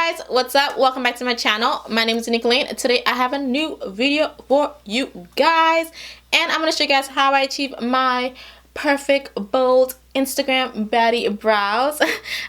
guys, what's up? Welcome back to my channel. My name is Nicolene. Today I have a new video for you guys, and I'm going to show you guys how I achieve my perfect bold Instagram baddie brows.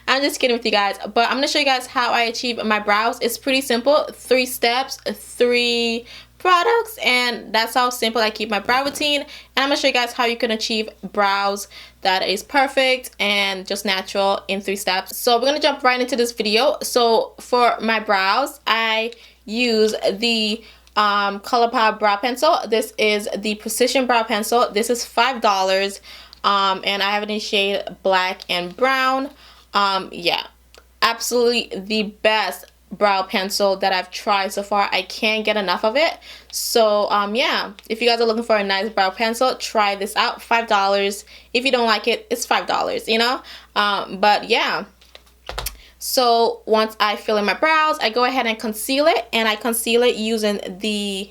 I'm just kidding with you guys, but I'm going to show you guys how I achieve my brows. It's pretty simple. 3 steps, 3 products, and that's how simple I keep my brow routine. And I'm gonna show you guys how you can achieve brows that is perfect and just natural in 3 steps. So we're gonna jump right into this video. So for my brows, I use the ColourPop brow pencil. This is the Precision Brow Pencil. This is $5, and I have it in shade black and brown. Yeah, absolutely the best brow pencil that I've tried so far. I can't get enough of it. So yeah, if you guys are looking for a nice brow pencil, try this out. $5. If you don't like it, it's $5, you know. But yeah, so once I fill in my brows, I go ahead and conceal it, and I conceal it using the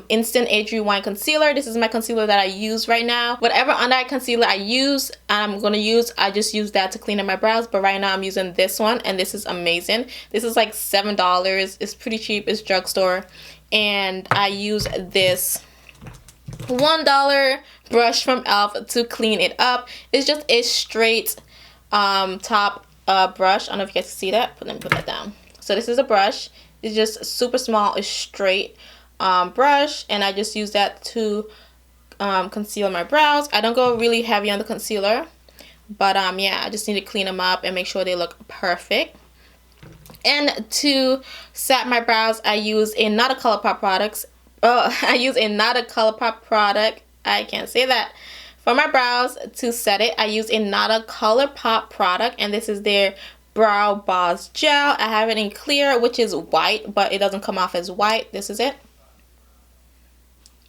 Instant Age Rewind concealer. This is my concealer that I use right now. Whatever under eye concealer I use, I just use that to clean up my brows. But right now I'm using this one, and this is amazing. This is like $7. It's pretty cheap. It's drugstore. And I use this $1 brush from e.l.f. to clean it up. It's just a straight top brush. I don't know if you guys can see that, but let me put that down. So this is a brush. It's just super small. It's straight brush, and I just use that to conceal my brows. I don't go really heavy on the concealer, but yeah, I just need to clean them up and make sure they look perfect. And to set my brows, I use another ColourPop products. I use another ColourPop product. I can't say that. For my brows, to set it, I use another ColourPop product, and this is their Brow Boss Gel. I have it in clear, which is white, but it doesn't come off as white. This is it.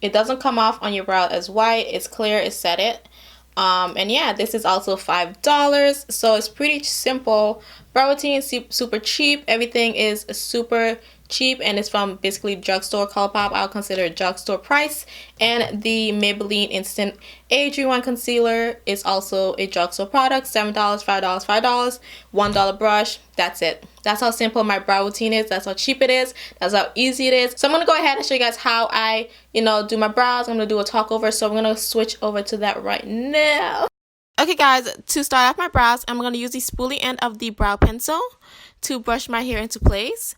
It doesn't come off on your brow as white. It's clear. It's set it. And yeah, this is also $5. So it's pretty simple brow routine, super cheap. Everything is super cheap, and it's from basically drugstore ColourPop. I'll consider it drugstore price. And the Maybelline Instant Age Rewind concealer is also a drugstore product. $7, $5, $5, $1 brush. That's it. That's how simple my brow routine is. That's how cheap it is. That's how easy it is. So I'm gonna go ahead and show you guys how I, do my brows. I'm gonna do a talk over. So I'm gonna switch over to that right now. Okay guys, to start off my brows, I'm going to use the spoolie end of the brow pencil to brush my hair into place.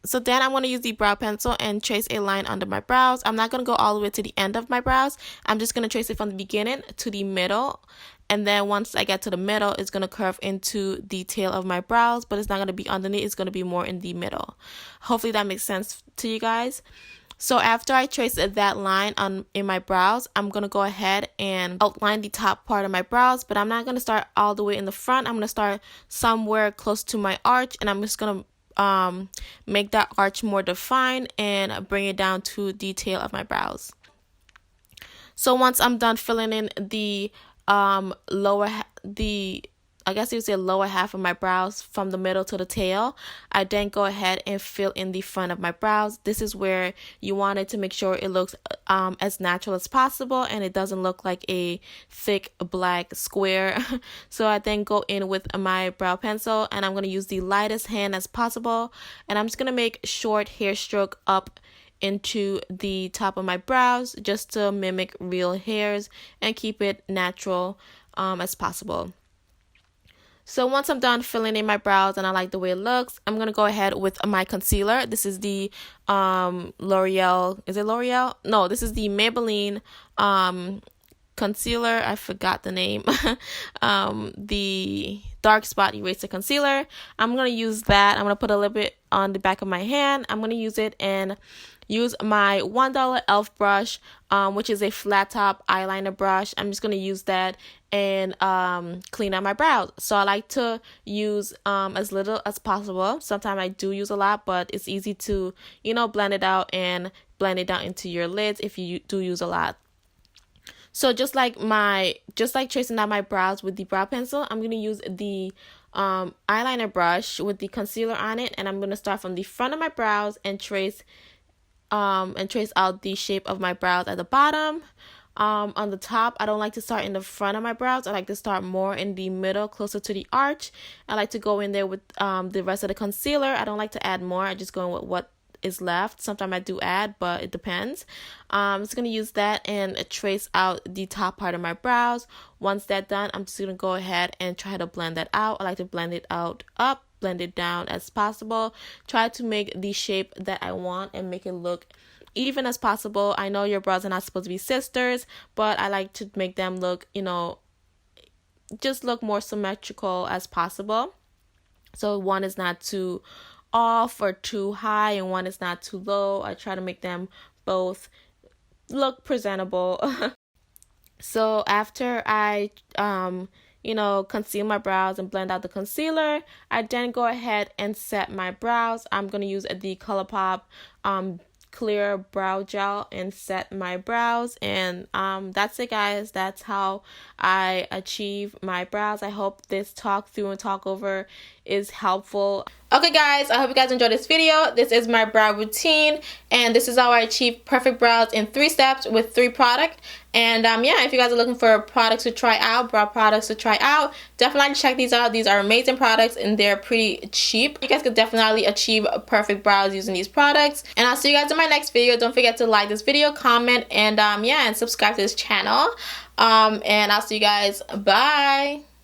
So then I'm going to use the brow pencil and trace a line under my brows. I'm not going to go all the way to the end of my brows. I'm just going to trace it from the beginning to the middle. And then once I get to the middle, it's going to curve into the tail of my brows, but it's not going to be underneath. It's going to be more in the middle. Hopefully that makes sense to you guys. So after I trace that line in my brows, I'm going to go ahead and outline the top part of my brows, but I'm not going to start all the way in the front. I'm going to start somewhere close to my arch, and I'm just going to make that arch more defined and bring it down to the tail of my brows. So once I'm done filling in the I guess you would say lower half of my brows from the middle to the tail, I then go ahead and fill in the front of my brows. This is where you want it to make sure it looks as natural as possible, and it doesn't look like a thick black square. So I then go in with my brow pencil, and I'm going to use the lightest hand as possible, and I'm just going to make short hair stroke up into the top of my brows just to mimic real hairs and keep it natural as possible. So once I'm done filling in my brows and I like the way it looks, I'm going to go ahead with my concealer. This is the L'Oreal. Is it L'Oreal? No, this is the Maybelline concealer. I forgot the name. The Dark Spot Eraser Concealer. I'm going to use that. I'm going to put a little bit on the back of my hand. I'm going to use it and use my $1 e.l.f. brush, which is a flat top eyeliner brush. I'm just going to use that and clean out my brows. So I like to use as little as possible. Sometimes I do use a lot, but it's easy to, blend it out and blend it down into your lids if you do use a lot. So just like tracing out my brows with the brow pencil, I'm going to use the eyeliner brush with the concealer on it, and I'm going to start from the front of my brows and trace out the shape of my brows at the bottom. on the top. I don't like to start in the front of my brows. I like to start more in the middle, closer to the arch. I like to go in there with the rest of the concealer. I don't like to add more. I just go in with what is left. Sometimes I do add, but it depends. I'm just going to use that and trace out the top part of my brows. Once that's done, I'm just going to go ahead and try to blend that out. I like to blend it out up, blend it down as possible. Try to make the shape that I want and make it look even as possible. I know your brows are not supposed to be sisters, but I like to make them look, you know, just look more symmetrical as possible. So one is not too off or too high and one is not too low. I try to make them both look presentable. So after I conceal my brows and blend out the concealer, I then go ahead and set my brows. I'm going to use the ColourPop clear brow gel and set my brows, and that's it, guys. That's how I achieve my brows. I hope this talk through and talk over is helpful. Okay guys, I hope you guys enjoyed this video. This is my brow routine, and this is how I achieve perfect brows in 3 steps with 3 products. And yeah, if you guys are looking for products to try out, brow products to try out, definitely check these out. These are amazing products and they're pretty cheap. You guys could definitely achieve perfect brows using these products. And I'll see you guys in my next video. Don't forget to like this video, comment, and yeah, and subscribe to this channel. And I'll see you guys. Bye.